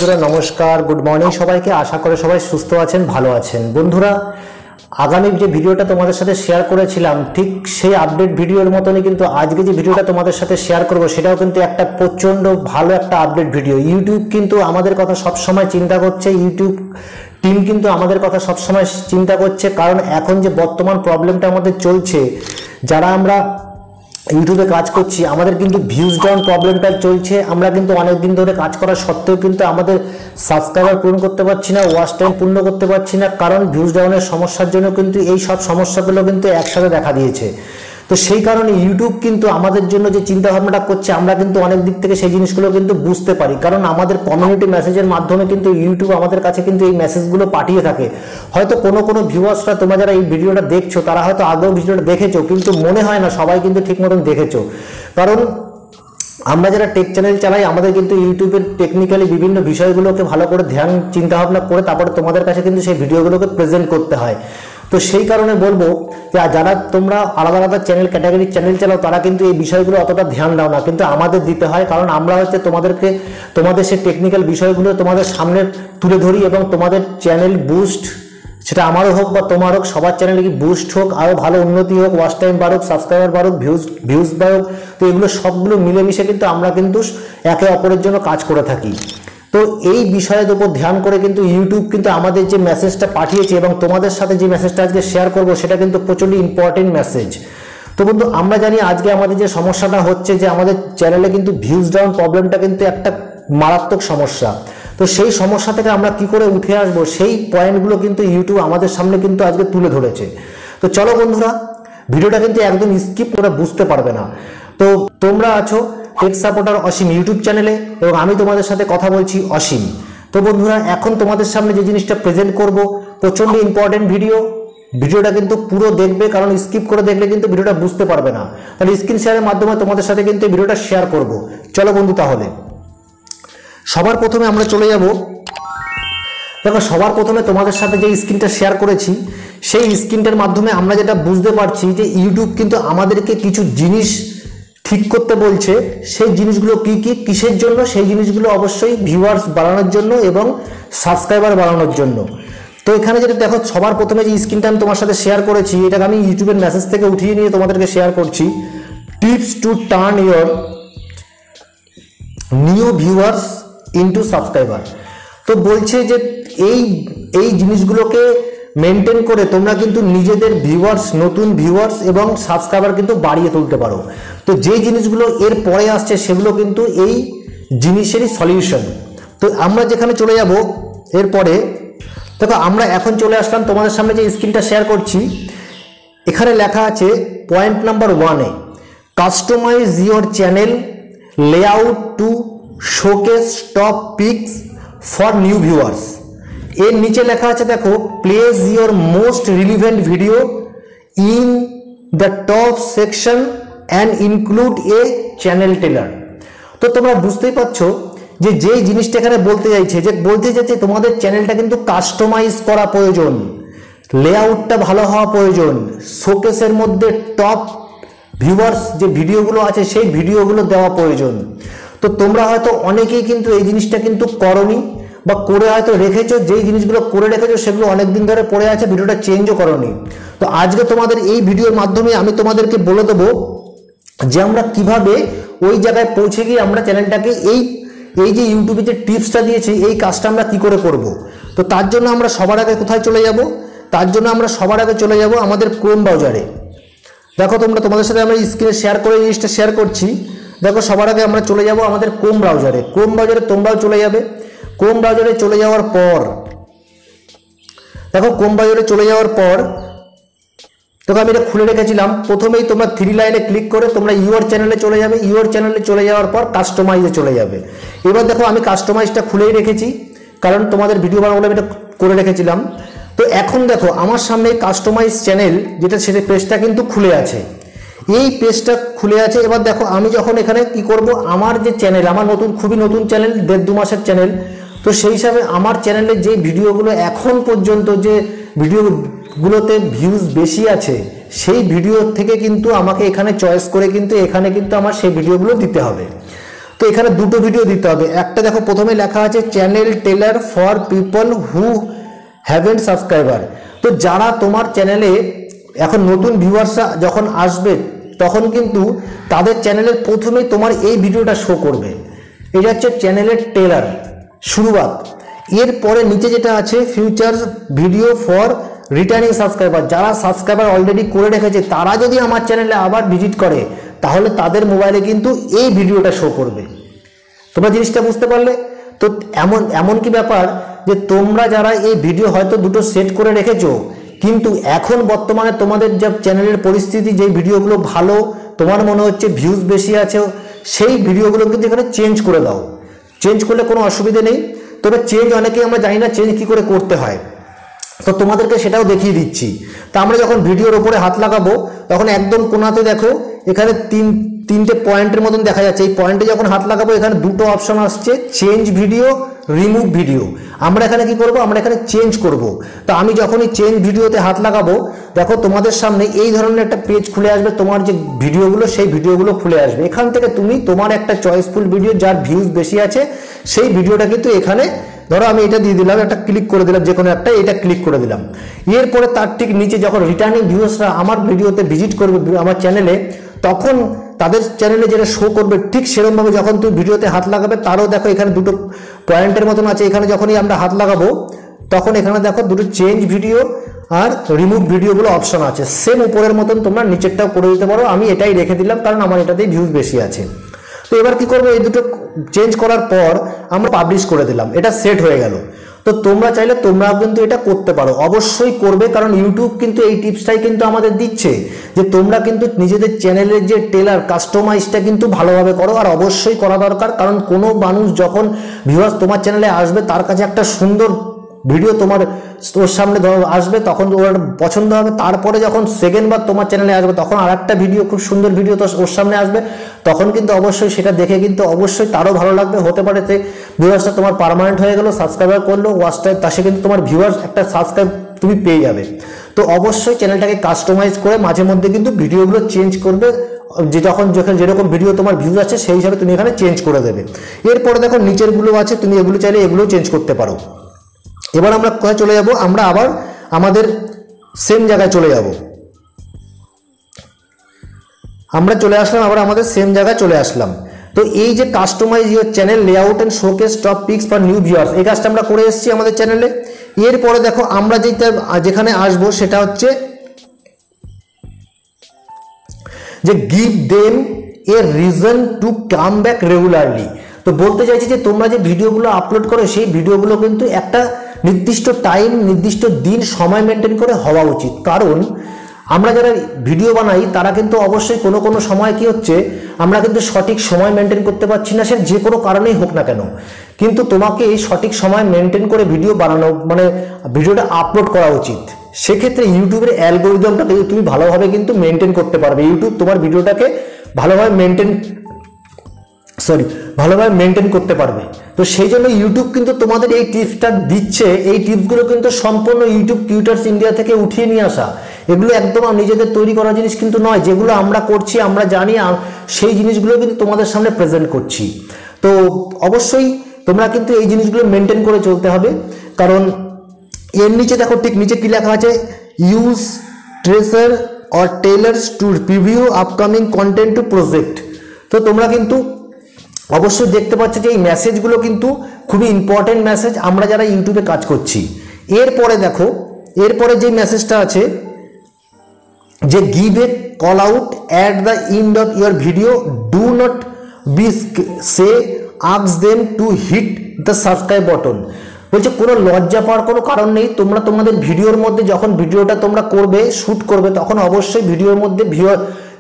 বন্ধুরা নমস্কার, good morning সবাইকে। আশা করে সবাই সুস্থ আছেন, ভালো আছেন। বন্ধুরা, আগামী যে ভিডিওটা তোমাদের সাথে শেয়ার করেছিলাম ঠিক সেই আপডেট ভিডিওর মতনই কিন্তু আজকে যে ভিডিওটা তোমাদের সাথে শেয়ার করব সেটাও কিন্তু একটা প্রচণ্ড ভালো একটা আপডেট ভিডিও। ইউটিউব কিন্তু আমাদের কথা সবসময় চিন্তা করছে, ইউটিউব টিম কিন্তু আমাদের কথা সবসময় চিন্তা করছে। কারণ এখন যে বর্তমান প্রবলেমটা আমাদের চলছে, যারা আমরা ইউটিউবে কাজ করছি আমাদের কিন্তু ভিউজ ডাউন প্রবলেমটা চলছে। আমরা কিন্তু অনেক দিন ধরে কাজ করা সত্ত্বেও কিন্তু আমাদের সাবস্ক্রাইবার পূরণ করতে পারছি না, ওয়াচ টাইম পূর্ণ করতে পারছি না, কারণ ভিউজ ডাউনের সমস্যার জন্য কিন্তু এই সব সমস্যাগুলো কিন্তু একসাথে দেখা দিয়েছে। তো সেই কারণে ইউটিউব কিন্তু আমাদের জন্য যে চিন্তা ভাবনাটা করছে আমরা কিন্তু অনেক দিক থেকে সেই জিনিসগুলো কিন্তু বুঝতে পারি, কারণ আমাদের কমিউনিটি মেসেজের মাধ্যমে কিন্তু ইউটিউব আমাদের কাছে কিন্তু এই মেসেজগুলো পাঠিয়ে থাকে। হয়তো কোনো ভিউয়ার্সরা, তোমরা যারা এই ভিডিওটা দেখছো তারা হয়তো আগেও ভিডিওটা দেখেছো, কিন্তু মনে হয় না সবাই কিন্তু ঠিক মতন দেখেছো। কারণ আমরা যারা টেক চ্যানেল চালাই আমাদের কিন্তু ইউটিউবের টেকনিক্যালি বিভিন্ন বিষয়গুলোকে ভালো করে ধ্যান চিন্তাভাবনা করে তারপরে তোমাদের কাছে কিন্তু সেই ভিডিওগুলোকে প্রেজেন্ট করতে হয়। তো সেই কারণে বলবো যে যারা তোমরা আলাদা আলাদা চ্যানেল ক্যাটাগরির চ্যানেল চালাও তারা কিন্তু এই বিষয়গুলো অতটা ধ্যান দাও না, কিন্তু আমাদের দিতে হয়। কারণ আমরা হচ্ছে তোমাদের সেই টেকনিক্যাল বিষয়গুলো তোমাদের সামনে তুলে ধরি এবং তোমাদের চ্যানেল বুস্ট, সেটা আমারও হোক বা তোমার হোক, সবার চ্যানেলে কি বুস্ট হোক, আরও ভালো উন্নতি হোক, ওয়াচ টাইম বাড়ুক, সাবস্ক্রাইবার বাড়ুক, ভিউজ বাড়ুক। তো এগুলো সবগুলো মিলেমিশে কিন্তু আমরা কিন্তু একে অপরের জন্য কাজ করে থাকি। তো এই বিষয়ের উপর ধ্যান করে কিন্তু ইউটিউব কিন্তু আমাদের যে মেসেজটা পাঠিয়েছে এবং তোমাদের সাথে যে মেসেজটা আজকে শেয়ার করব সেটা কিন্তু প্রচণ্ড ইম্পর্টেন্ট মেসেজ। তো বন্ধু, আমরা জানি আজকে আমাদের যে সমস্যাটা হচ্ছে যে আমাদের চ্যানেলে কিন্তু ভিউজ ডাউন প্রবলেমটা কিন্তু একটা মারাত্মক সমস্যা। তো সেই সমস্যা থেকে আমরা কি করে উঠে আসবো সেই পয়েন্টগুলো কিন্তু ইউটিউব আমাদের সামনে কিন্তু আজকে তুলে ধরেছে। তো চলো বন্ধুরা, ভিডিওটা কিন্তু একদম স্কিপ করে বুঝতে পারবে না। তো তোমরা আছো টেক সাপোর্টার অসীম ইউটিউব চ্যানেলে এবং আমি তোমাদের সাথে কথা বলছি অসীম। তো বন্ধুরা, এখন তোমাদের সামনে যে জিনিসটা প্রেজেন্ট করব প্রচণ্ড ইম্পর্টেন্ট ভিডিওটা কিন্তু পুরো দেখবে, কারণ স্কিপ করে দেখলে কিন্তু ভিডিওটা বুঝতে পারবে না। তাহলে স্ক্রিন শেয়ারের মাধ্যমে তোমাদের সাথে কিন্তু ভিডিওটা শেয়ার করব। চলো বন্ধু, তাহলে সবার প্রথমে আমরা চলে যাব। দেখো, সবার প্রথমে তোমাদের সাথে যে স্ক্রিনটা শেয়ার করেছি সেই স্ক্রিনটার মাধ্যমে আমরা যেটা বুঝতে পারছি যে ইউটিউব কিন্তু আমাদেরকে কিছু জিনিস ঠিক করতে বলছে। সেই জিনিসগুলো কি কি, কিসের জন্য? সেই জিনিসগুলো অবশ্যই ভিউয়ার্স বাড়ানোর জন্য এবং সাবস্ক্রাইবার বাড়ানোর জন্য। তো এখানে যেটা দেখো, সবার প্রথমে যে স্ক্রিনটা আমি তোমার সাথে শেয়ার করেছি এটাকে আমি ইউটিউবের মেসেজ থেকে উঠিয়ে নিয়ে তোমাদেরকে শেয়ার করছি। Tips to turn your new viewers into subscriber. তো বলছে যে এই জিনিসগুলোকে মেনটেন করে তোমরা কিন্তু নিজেদের ভিউয়ার্স, নতুন ভিউয়ার্স এবং সাবস্ক্রাইবার কিন্তু বাড়িয়ে তুলতে পারো। তো যে জিনিসগুলো এর পরে আসছে সেগুলো কিন্তু এই জিনিসেরই সলিউশন। তো আমরা যেখানে চলে যাব এরপরে, দেখো আমরা এখন চলে আসলাম তোমাদের সামনে যে স্ক্রিনটা শেয়ার করছি। এখানে লেখা আছে পয়েন্ট নাম্বার 1-এ customize your channel layout to showcase top picks for new viewers. এর নিচে লেখা আছে দেখো, place your most relevant video in the top section and include a channel trailer. তো তোমরা বুঝতেই পারছো যে যেই জিনিসটা এখানে বলতে চাইছে তোমাদের চ্যানেলটা কিন্তু কাস্টমাইজ করা প্রয়োজন, লেআউটটা ভালো হওয়া প্রয়োজন, শোকেসের মধ্যে টপ ভিউয়ার্স যে ভিডিওগুলো আছে সেই ভিডিওগুলো দেওয়া প্রয়োজন। তো তোমরা হয়তো অনেকেই কিন্তু এই জিনিসটা কিন্তু করনি বা করে হয়তো রেখেছো, যেই জিনিসগুলো করে রেখেছো সেগুলো অনেকদিন ধরে পড়ে আছে, ভিডিওটা চেঞ্জও করনি। তো আজকে তোমাদের এই ভিডিওর মাধ্যমে আমি তোমাদেরকে বলে দেবো যে আমরা কিভাবে ওই জায়গায় পৌঁছে গিয়ে আমরা চ্যানেলটাকে এই যে ইউটিউবে যে টিপসটা দিয়েছি এই কাজটা আমরা কি করে করব। তো তার জন্য আমরা সবার আগে কোথায় চলে যাব? তার জন্য আমরা সবার আগে চলে যাব আমাদের ক্রোম ব্রাউজারে। দেখো তোমাদের সাথে আমরা স্ক্রিনে শেয়ার করে জিনিসটা শেয়ার করছি। দেখো, সবার আগে আমরা চলে যাব আমাদের ক্রোম ব্রাউজারে। ক্রোম ব্রাউজারে তোমরাও চলে যাবে। ক্রোম ব্রাউজারে চলে যাওয়ার পর দেখো, ক্রোম ব্রাউজারে চলে যাওয়ার পর দেখো আমি এটা খুলে রেখেছিলাম। প্রথমেই তোমরা 3 লাইনে ক্লিক করে তোমরা ইউর চ্যানেলে চলে যাবে। ইউর চ্যানেলে চলে যাওয়ার পর কাস্টমাইজে চলে যাবে। এবার দেখো আমি কাস্টমাইজটা খুলেই রেখেছি, কারণ তোমাদের ভিডিও বানাবো আমি এটা করে রেখেছিলাম। তো এখন দেখো আমার সামনে কাস্টমাইজ চ্যানেল সেটা পেজটা কিন্তু খুলে আছে, এই পেজটা খুলে আছে। এবার দেখো আমি যখন এখানে কি করব, আমার যে চ্যানেল, আমার খুবই নতুন চ্যানেল, 1.5-2 মাসের চ্যানেল। তো সেই হিসাবে আমার চ্যানেলে যে ভিডিওগুলো এখন পর্যন্ত যে ভিডিওগুলোতে ভিউজ বেশি আছে সেই ভিডিও থেকে কিন্তু আমাকে এখানে চয়েস করে কিন্তু এখানে কিন্তু আমার সেই ভিডিওগুলো দিতে হবে। তো তো এখানে দুটো ভিডিও দিতে হবে। একটা দেখো প্রথমে লেখা আছে channel teller for people who haven't subscriber. তো যারা তোমার চ্যানেলে এখন নতুন ভিউয়ার্সরা যখন আসবে তখন কিন্তু তাদের চ্যানেলের প্রথমেই তোমার এই ভিডিওটা শো করবে। এটা হচ্ছে চ্যানেলের টেলার শুরুয়াত। এরপরে নিচে যেটা আছে future video for returning subscriber, যারা সাবস্ক্রাইবার অলরেডি করে রেখেছে তারা যদি আমার চ্যানেলে আবার ভিজিট করে তাহলে তাদের মোবাইলে কিন্তু এই ভিডিওটা শো করবে। তোমরা জিনিসটা বুঝতে পারলে? তো এমন কি ব্যাপার যে তোমরা যারা এই ভিডিও হয়তো দুটো সেট করে রেখেছো, কিন্তু এখন বর্তমানে তোমাদের যে চ্যানেলের পরিস্থিতি, যে ভিডিওগুলো ভালো তোমার মনে হচ্ছে ভিউজ বেশি আছে, সেই ভিডিওগুলো কিন্তু এখানে চেঞ্জ করে দাও। চেঞ্জ করলে কোনো অসুবিধে নেই, তবে চেঞ্জ অনেকেই আমরা জানি না চেঞ্জ কী করে করতে হয়, তো তোমাদেরকে সেটাও দেখিয়ে দিচ্ছি। তা আমরা যখন ভিডিওর ওপরে হাত লাগাবো তখন একদম কোনাতে দেখো এখানে তিনটে পয়েন্টের মতন দেখা যাচ্ছে। এই পয়েন্টে যখন হাত লাগাবো এখানে দুটো অপশন আসছে, চেঞ্জ ভিডিও, রিমুভ ভিডিও। আমরা এখানে কি করব? আমরা এখানে চেঞ্জ করব। তো আমি যখনই চেঞ্জ ভিডিওতে হাত লাগাবো দেখো তোমাদের সামনে এই ধরনের একটা পেজ খুলে আসবে, তোমার যে ভিডিওগুলো সেই ভিডিওগুলো খুলে আসবে। এখান থেকে তুমি তোমার একটা চয়েসফুল ভিডিও যার ভিউজ বেশি আছে সেই ভিডিওটা কিন্তু এখানে, ধরো আমি এটা দিয়ে দিলাম, একটা ক্লিক করে দিলাম, যে কোনো একটা এটা ক্লিক করে দিলাম। এরপরে তার ঠিক নিচে যখন রিটার্নিং ভিউয়ার্সরা আমার ভিডিওতে ভিজিট করবে আমার চ্যানেলে, তখন তাদের চ্যানেলে যেটা শো করবে ঠিক সেরকমভাবে যখন তুমি ভিডিওতে হাত লাগাবে তারও দেখো এখানে দুটো পয়েন্টের মতন আছে। এখানে যখনই আমরা হাত লাগাবো তখন এখানে দেখো দুটো চেঞ্জ ভিডিও আর রিমুভ ভিডিওগুলো অপশন আছে। সেম উপরের মতন তোমরা নিচেরটাও করে দিতে পারো। আমি এটাই রেখে দিলাম কারণ আমার এটাতেই ভিউজ বেশি আছে। তো এবার কি করবো, এই দুটো চেঞ্জ করার পর আমরা পাবলিশ করে দিলাম, এটা সেট হয়ে গেল। তো তোমরা চাইলে তোমরাও কিন্তু এটা করতে পারো, অবশ্যই করবে, কারণ ইউটিউব কিন্তু এই টিপসটাই কিন্তু আমাদের দিচ্ছে যে তোমরা কিন্তু নিজেদের চ্যানেলের যে টেলার কাস্টমাইজটা কিন্তু ভালোভাবে করো। আর অবশ্যই করা দরকার, কারণ কোনো মানুষ যখন ভিউয়ার্স তোমার চ্যানেলে আসবে তার কাছে একটা সুন্দর ভিডিও তোমার ওর সামনে আসবে, তখন ওর পছন্দ হবে। তারপরে যখন সেকেন্ড বার তোমার চ্যানেলে আসবে তখন আর একটা ভিডিও, খুব সুন্দর ভিডিও তো ওর সামনে আসবে, তখন কিন্তু অবশ্যই সেটা দেখে কিন্তু অবশ্যই তারও ভালো লাগবে। হতে পারে যে ভিউয়ার্সটা তোমার পার্মানেন্ট হয়ে গেল, সাবস্ক্রাইবার করলো, ওয়াচ টাইম, তার সাথে কিন্তু তোমার ভিউয়ার্স একটা সাবস্ক্রাইব তুমি পেয়ে যাবে। তো অবশ্যই চ্যানেলটাকে কাস্টমাইজ করে মাঝে মধ্যে কিন্তু ভিডিওগুলো চেঞ্জ করবে, যে যখন যেরকম ভিডিও তোমার ভিউজ আছে সেই হিসাবে তুমি এখানে চেঞ্জ করে দেবে। এরপরে দেখো নিচেরগুলো আছে, তুমি এগুলো চাইলে এগুলো চেঞ্জ করতে পারো। এবার আমরা কোথায় চলে যাব? আমরা আবার আমাদের সেম জায়গায় চলে যাব। আমরা চলে আসলাম, আবার আমাদের সেম জায়গায় চলে আসলাম। তো এই যে customize your channel layout and showcase top picks for new viewers, এই কাজটা আমরা করে এসেছি আমাদের চ্যানেলে। এরপরে দেখো আমরা যেখানে আসবো সেটা হচ্ছে যে give them a reason to come back regularly. তো বলতে চাইছি যে তোমরা যে ভিডিওগুলো আপলোড করো সেই ভিডিওগুলো কিন্তু একটা নির্দিষ্ট টাইম, নির্দিষ্ট দিন, সময় মেনটেন করে হওয়া উচিত। কারণ আমরা যারা ভিডিও বানাই তারা কিন্তু অবশ্যই কোনো কোনো সময় কি হচ্ছে, আমরা কিন্তু সঠিক সময় মেনটেন করতে পারছি না, সে যে কোনো কারণেই হোক না কেন, কিন্তু তোমাকে এই সঠিক সময় মেনটেন করে ভিডিও বানানো মানে ভিডিওটা আপলোড করা উচিত। সেক্ষেত্রে ইউটিউবের অ্যালগোরিদমটা তুমি ভালোভাবে কিন্তু মেনটেন করতে পারবে। ইউটিউব তোমার ভিডিওটাকে ভালোভাবে মেনটেন করতে পারবে। তো সেই জন্য ইউটিউব কিন্তু তোমাদের এই টিপসটা দিচ্ছে। এই টিপসগুলো কিন্তু সম্পূর্ণ ইউটিউব টিউটার্স ইন্ডিয়া থেকে উঠিয়ে নিয়ে আসা। এগুলো একদম নিজেদের তৈরি করা জিনিস কিন্তু নয়, যেগুলো আমরা করছি, আমরা জানি, সেই জিনিসগুলো কিন্তু তোমাদের সামনে প্রেজেন্ট করছি। তো অবশ্যই তোমরা কিন্তু এই জিনিসগুলো মেনটেন করে চলতে হবে। কারণ এর নিচে দেখো ঠিক নিচে কি লেখা আছে, use teaser or trailers to preview upcoming content to project. তো তোমরা কিন্তু অবশ্যই দেখতে পাচ্ছ যে এই মেসেজগুলো কিন্তু খুবই ইম্পর্টেন্ট মেসেজ আমরা যারা ইউটিউবে কাজ করছি। এরপরে দেখো, এরপরে যে মেসেজটা আছে যে give a call out at the end of your video, do not be shy ask them to hit the subscribe button. বলছে কোনো লজ্জা পাওয়ার কোনো কারণ নেই। তোমরা তোমাদের ভিডিওর মধ্যে যখন ভিডিওটা তোমরা করবে, শ্যুট করবে, তখন অবশ্যই ভিডিওর মধ্যে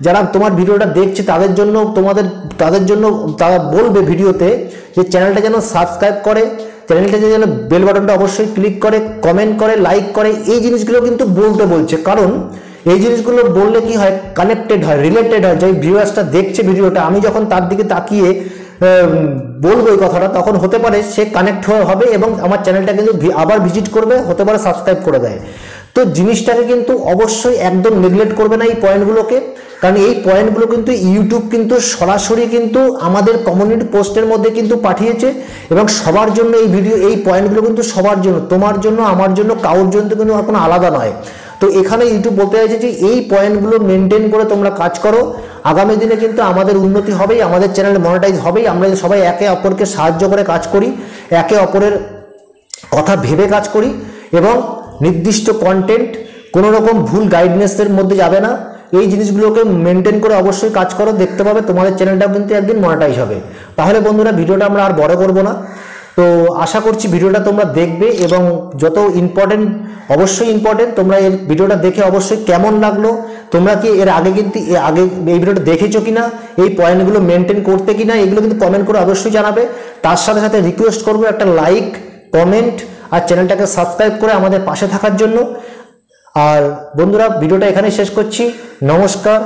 যারা তোমার ভিডিওটা দেখছে তাদের জন্য তারা বলবে ভিডিওতে যে চ্যানেলটা যেন সাবস্ক্রাইব করে, চ্যানেলটা যেন বেল বাটনটা অবশ্যই ক্লিক করে, কমেন্ট করে, লাইক করে। এই জিনিসগুলো কিন্তু বলতে বলছে, কারণ এই জিনিসগুলো বললে কি হয়, কানেক্টেড হয়, রিলেটেড হয়। যে ভিউয়ার্সটা দেখছে ভিডিওটা, আমি যখন তার দিকে তাকিয়ে বলবো এই কথাটা, তখন হতে পারে সে কানেক্ট হবে এবং আমার চ্যানেলটা কিন্তু আবার ভিজিট করবে, হতে পারে সাবস্ক্রাইব করে দেয়। তো জিনিসটাকে কিন্তু অবশ্যই একদম নেগলেক্ট করবে না এই পয়েন্টগুলোকে। কারণ এই পয়েন্টগুলো কিন্তু ইউটিউব কিন্তু সরাসরি কিন্তু আমাদের কমিউনিটি পোস্টের মধ্যে কিন্তু পাঠিয়েছে এবং সবার জন্য এই ভিডিও এই পয়েন্টগুলো কিন্তু সবার জন্য, তোমার জন্য, আমার জন্য, কারোর জন্য কিন্তু কোনো আলাদা নয়। তো এখানে ইউটিউব বলতে চাইছে যে এই পয়েন্টগুলো মেনটেন করে তোমরা কাজ করো, আগামী দিনে কিন্তু আমাদের উন্নতি হবেই, আমাদের চ্যানেল মনিটাইজ হবেই। আমরা সবাই একে অপরকে সাহায্য করে কাজ করি, একে অপরের কথা ভেবে কাজ করি এবং নির্দিষ্ট কন্টেন্ট কোনো রকম ভুল গাইডনেসের মধ্যে যাবে না। এই জিনিসগুলোকে মেনটেন করে অবশ্যই কাজ করো, দেখতে পাবে তোমাদের চ্যানেলটাও কিন্তু একদিন মনিটাইজ হবে। তাহলে বন্ধুরা ভিডিওটা আমরা আর বড় করব না, তো আশা করছি ভিডিওটা তোমরা দেখবে এবং যত ইম্পর্টেন্ট, অবশ্যই ইম্পর্টেন্ট, তোমরা এই ভিডিওটা দেখে অবশ্যই কেমন লাগলো, তোমরা কি এর আগে কিন্তু এই ভিডিওটা দেখেছো কিনা, এই পয়েন্টগুলো মেনটেন করতে কিনা, এগুলো কিন্তু কমেন্ট করে অবশ্যই জানাবে। তার সাথে সাথে রিকোয়েস্ট করবো একটা লাইক, কমেন্ট আর চ্যানেলটাকে সাবস্ক্রাইব করে আমাদের পাশে থাকার জন্য। আর বন্ধুরা ভিডিওটা এখানেই শেষ করছি। নমস্কার।